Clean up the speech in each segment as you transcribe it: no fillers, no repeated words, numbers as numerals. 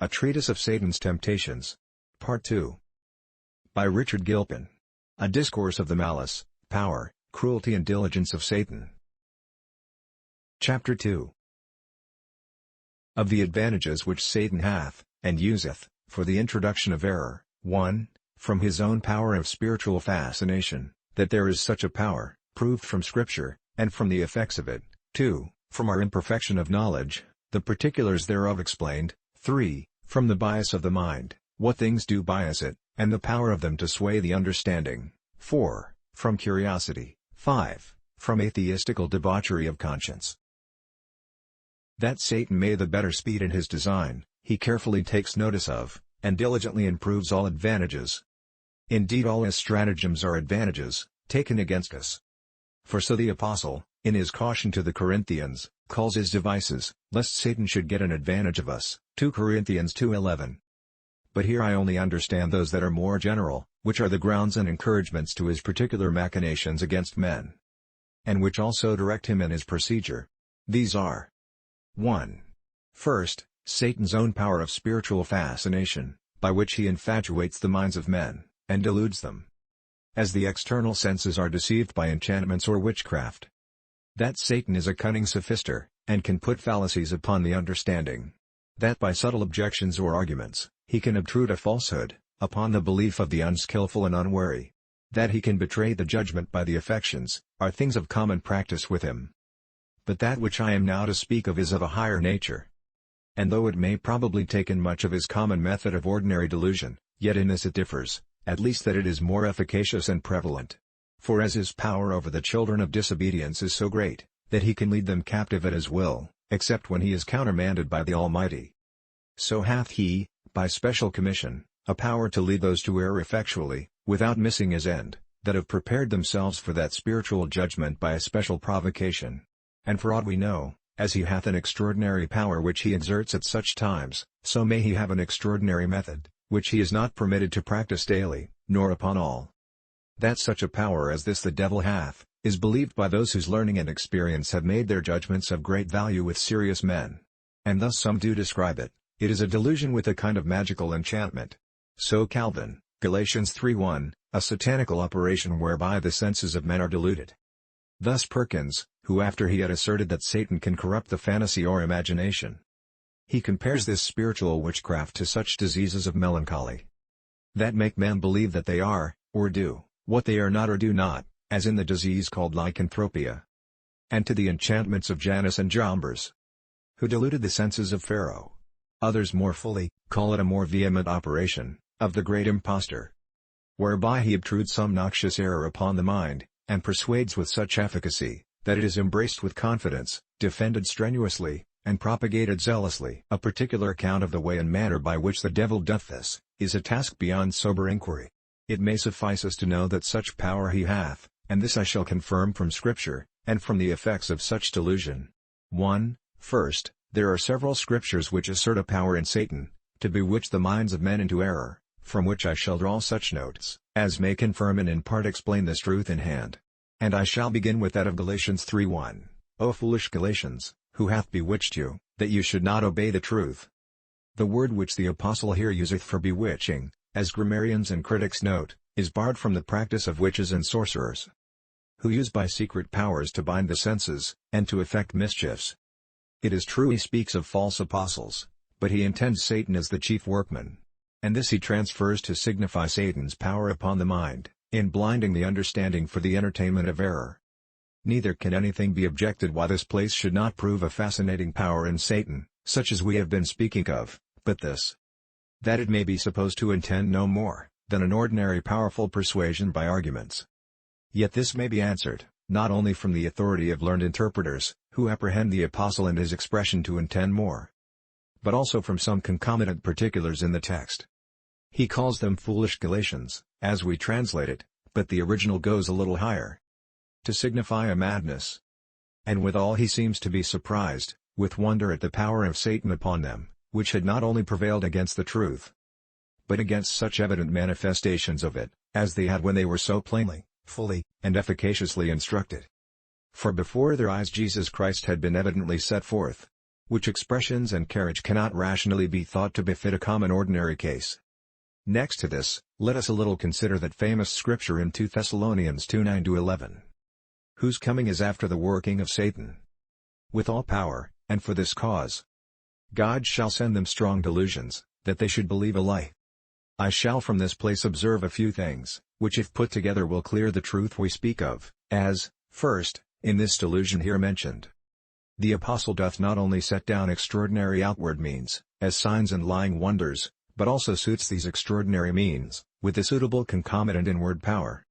A Treatise of Satan's Temptations. Part 2. By Richard Gilpin. A Discourse of the Malice, Power, Cruelty and Diligence of Satan. Chapter 2. Of the advantages which Satan hath, and useth, for the introduction of error. 1. From his own power of spiritual fascination, that there is such a power, proved from Scripture, and from the effects of it. 2. From our imperfection of knowledge, the particulars thereof explained. 3. From the bias of the mind, what things do bias it, and the power of them to sway the understanding. 4. From curiosity. 5. From atheistical debauchery of conscience. That Satan may the better speed in his design, he carefully takes notice of, and diligently improves all advantages. Indeed all his stratagems are advantages, taken against us. For so the Apostle, in his caution to the Corinthians, calls his devices, lest Satan should get an advantage of us. 2 Corinthians 2:11. But here I only understand those that are more general, which are the grounds and encouragements to his particular machinations against men, and which also direct him in his procedure. These are: 1. First, Satan's own power of spiritual fascination, by which he infatuates the minds of men, and deludes them. As the external senses are deceived by enchantments or witchcraft. That Satan is a cunning sophister, and can put fallacies upon the understanding. That by subtle objections or arguments, he can obtrude a falsehood, upon the belief of the unskillful and unwary. That he can betray the judgment by the affections, are things of common practice with him. But that which I am now to speak of is of a higher nature. And though it may probably take in much of his common method of ordinary delusion, yet in this it differs, at least that it is more efficacious and prevalent. For as his power over the children of disobedience is so great, that he can lead them captive at his will, except when he is countermanded by the Almighty. So hath he, by special commission, a power to lead those to err effectually, without missing his end, that have prepared themselves for that spiritual judgment by a special provocation. And for aught we know, as he hath an extraordinary power which he exerts at such times, so may he have an extraordinary method, which he is not permitted to practice daily, nor upon all. That such a power as this the devil hath, is believed by those whose learning and experience have made their judgments of great value with serious men. And thus some do describe it: it is a delusion with a kind of magical enchantment. So Calvin, Galatians 3:1, a satanical operation whereby the senses of men are deluded. Thus Perkins, who after he had asserted that Satan can corrupt the fantasy or imagination, he compares this spiritual witchcraft to such diseases of melancholy, that make men believe that they are, or do, what they are not or do not, as in the disease called lycanthropia. And to the enchantments of Jannes and Jambres, who deluded the senses of Pharaoh. Others more fully, call it a more vehement operation, of the great impostor, whereby he obtrudes some noxious error upon the mind, and persuades with such efficacy, that it is embraced with confidence, defended strenuously, and propagated zealously. A particular account of the way and manner by which the devil doth this, is a task beyond sober inquiry. It may suffice us to know that such power he hath, and this I shall confirm from Scripture, and from the effects of such delusion. 1. First, there are several Scriptures which assert a power in Satan, to bewitch the minds of men into error, from which I shall draw such notes, as may confirm and in part explain this truth in hand. And I shall begin with that of Galatians 3:1. O foolish Galatians, who hath bewitched you, that you should not obey the truth? The word which the Apostle here useth for bewitching, as grammarians and critics note, is borrowed from the practice of witches and sorcerers, who use by secret powers to bind the senses, and to effect mischiefs. It is true he speaks of false apostles, but he intends Satan as the chief workman. And this he transfers to signify Satan's power upon the mind, in blinding the understanding for the entertainment of error. Neither can anything be objected why this place should not prove a fascinating power in Satan, such as we have been speaking of, but this: that it may be supposed to intend no more than an ordinary powerful persuasion by arguments. Yet this may be answered, not only from the authority of learned interpreters, who apprehend the Apostle and his expression to intend more, but also from some concomitant particulars in the text. He calls them foolish Galatians, as we translate it, but the original goes a little higher, to signify a madness. And withal he seems to be surprised, with wonder at the power of Satan upon them, which had not only prevailed against the truth, but against such evident manifestations of it, as they had when they were so plainly, fully, and efficaciously instructed. For before their eyes Jesus Christ had been evidently set forth, which expressions and carriage cannot rationally be thought to befit a common ordinary case. Next to this, let us a little consider that famous scripture in 2 Thessalonians 2:9-11. Whose coming is after the working of Satan, with all power, and for this cause God shall send them strong delusions, that they should believe a lie. I shall from this place observe a few things, which if put together will clear the truth we speak of, as, first, in this delusion here mentioned, the apostle doth not only set down extraordinary outward means, as signs and lying wonders, but also suits these extraordinary means, with the suitable concomitant inward power.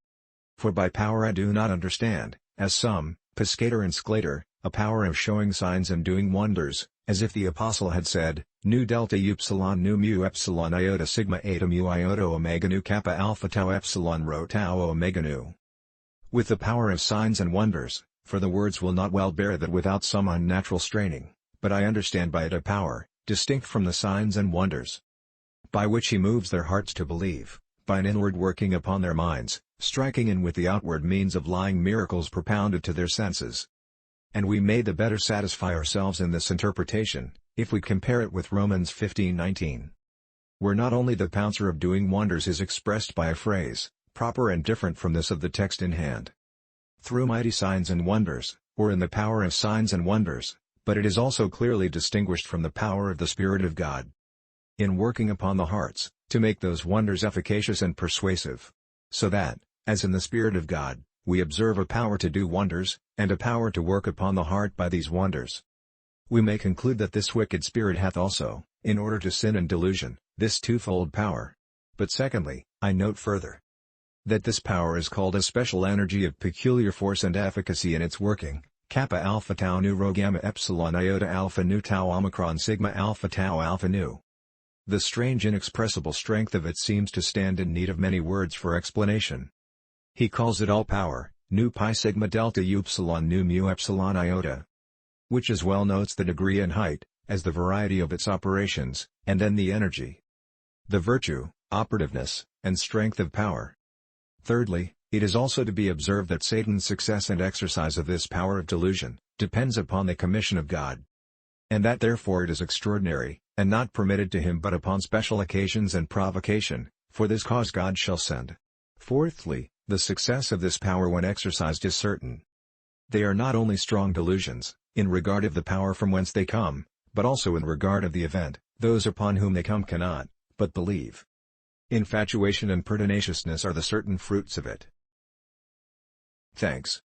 For by power I do not understand, as some, Piscator and Sclater, a power of showing signs and doing wonders, as if the apostle had said, nu delta upsilon nu mu epsilon iota sigma eta mu iota omega nu kappa alpha tau epsilon rho tau omega nu. With the power of signs and wonders, for the words will not well bear that without some unnatural straining, but I understand by it a power, distinct from the signs and wonders, by which he moves their hearts to believe, by an inward working upon their minds, striking in with the outward means of lying miracles propounded to their senses. And we may the better satisfy ourselves in this interpretation, if we compare it with Romans 15:19. Where not only the power of doing wonders is expressed by a phrase, proper and different from this of the text in hand, through mighty signs and wonders, or in the power of signs and wonders, but it is also clearly distinguished from the power of the Spirit of God, in working upon the hearts, to make those wonders efficacious and persuasive. So that, as in the Spirit of God, we observe a power to do wonders, and a power to work upon the heart by these wonders, we may conclude that this wicked spirit hath also, in order to sin and delusion, this twofold power. But secondly, I note further, that this power is called a special energy of peculiar force and efficacy in its working, kappa alpha tau nu rho gamma epsilon iota alpha nu tau omicron sigma alpha tau alpha nu. The strange inexpressible strength of it seems to stand in need of many words for explanation. He calls it all power, nu pi sigma delta upsilon nu mu epsilon iota, which as well notes the degree and height, as the variety of its operations, and then the energy, the virtue, operativeness, and strength of power. Thirdly, it is also to be observed that Satan's success and exercise of this power of delusion, depends upon the commission of God, and that therefore it is extraordinary, and not permitted to him but upon special occasions and provocation, for this cause God shall send. Fourthly, the success of this power when exercised is certain. They are not only strong delusions, in regard of the power from whence they come, but also in regard of the event, those upon whom they come cannot, but believe. Infatuation and pertinaciousness are the certain fruits of it. Thanks.